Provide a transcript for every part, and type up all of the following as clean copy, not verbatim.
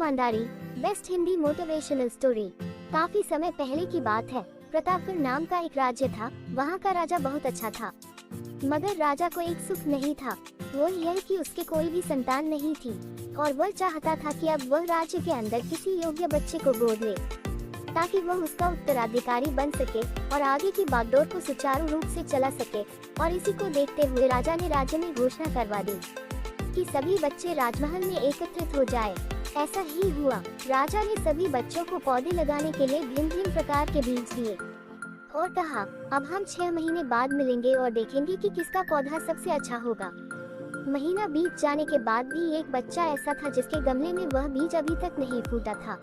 ईमानदारी, best Hindi motivational story. काफी समय पहले की बात है। प्रतापगढ़ नाम का एक राज्य था। वहाँ का राजा बहुत अच्छा था, मगर राजा को एक सुख नहीं था। वो यह कि उसके कोई भी संतान नहीं थी और वह चाहता था कि अब वह राज्य के अंदर किसी योग्य बच्चे को गोद ले, ताकि वह उसका उत्तराधिकारी बन सके और आगे की बागडोर को सुचारू रूप से चला सके। और इसी को देखते हुए राजा ने राज्य में घोषणा करवा दी कि सभी बच्चे राजमहल में एकत्रित हो जाए। ऐसा ही हुआ। राजा ने सभी बच्चों को पौधे लगाने के लिए भिन्न भिन्न प्रकार के बीज दिए और कहा, अब हम 6 महीने बाद मिलेंगे और देखेंगे कि किसका पौधा सबसे अच्छा होगा। महीना बीत जाने के बाद भी एक बच्चा ऐसा था जिसके गमले में वह बीज अभी तक नहीं फूटा था,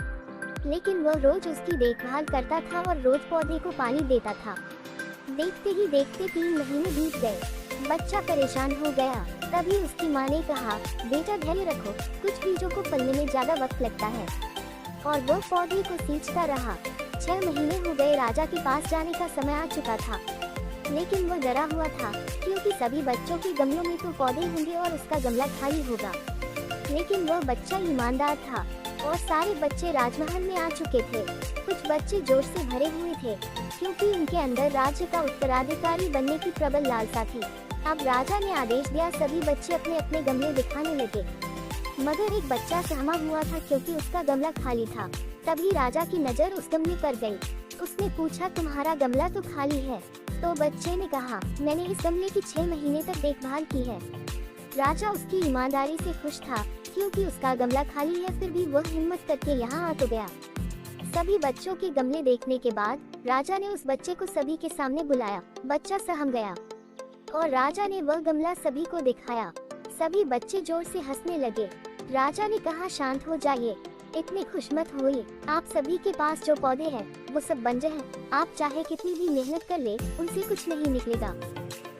लेकिन वह रोज उसकी देखभाल करता था और रोज पौधे को पानी देता था। देखते ही देखते 3 महीने बीत गए। बच्चा परेशान हो गया। तभी उसकी माँ ने कहा, बेटा धैर्य रखो, कुछ बीजों को फलने में ज्यादा वक्त लगता है। और वो पौधे को सींचता रहा। 6 महीने हो गए। राजा के पास जाने का समय आ चुका था, लेकिन वह डरा हुआ था क्योंकि सभी बच्चों के गमलों में तो पौधे होंगे और उसका गमला खाली होगा। लेकिन वह बच्चा ईमानदार था और सारे बच्चे राजमहल में आ चुके थे। कुछ बच्चे जोश से भरे हुए थे क्योंकि उनके अंदर राज्य का उत्तराधिकारी बनने की प्रबल लालसा थी। अब राजा ने आदेश दिया, सभी बच्चे अपने अपने गमले दिखाने लगे, मगर एक बच्चा सहमा हुआ था क्योंकि उसका गमला खाली था। तभी राजा की नजर उस गमले पर गई। उसने पूछा, तुम्हारा गमला तो खाली है? तो बच्चे ने कहा, मैंने इस गमले की 6 महीने तक देखभाल की है। राजा उसकी ईमानदारी से खुश था क्योंकि उसका गमला खाली है, फिर भी वह हिम्मत करके यहाँ आ तो गया। सभी बच्चों के गमले देखने के बाद राजा ने उस बच्चे को सभी के सामने बुलाया। बच्चा सहम गया और राजा ने वह गमला सभी को दिखाया। सभी बच्चे जोर से हंसने लगे। राजा ने कहा, शांत हो जाइए, इतने खुश मत होइए। आप सभी के पास जो पौधे हैं वो सब बंजर हैं। आप चाहे कितनी भी मेहनत कर ले, उनसे कुछ नहीं निकलेगा।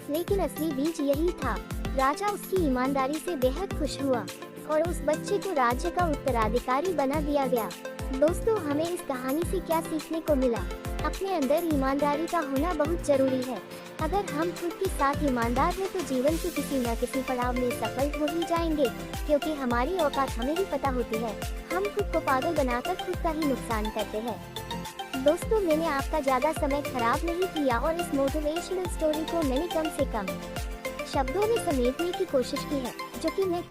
लेकिन असली बीज यही था। राजा उसकी ईमानदारी से बेहद खुश हुआ और उस बच्चे को राज्य का उत्तराधिकारी बना दिया गया। दोस्तों, हमें इस कहानी से क्या सीखने को मिला? अपने अंदर ईमानदारी का होना बहुत जरूरी है। अगर हम खुद के साथ ईमानदार हैं तो जीवन के किसी न किसी पड़ाव में सफल हो ही जाएंगे, क्योंकि हमारी औकात हमें ही पता होती है। हम खुद को पागल बनाकर खुद का ही नुकसान करते हैं। दोस्तों, मैंने आपका ज्यादा समय खराब नहीं किया और इस मोटिवेशनल स्टोरी को मैंने कम से कम शब्दों में समेटने की कोशिश की है, जो कि मैं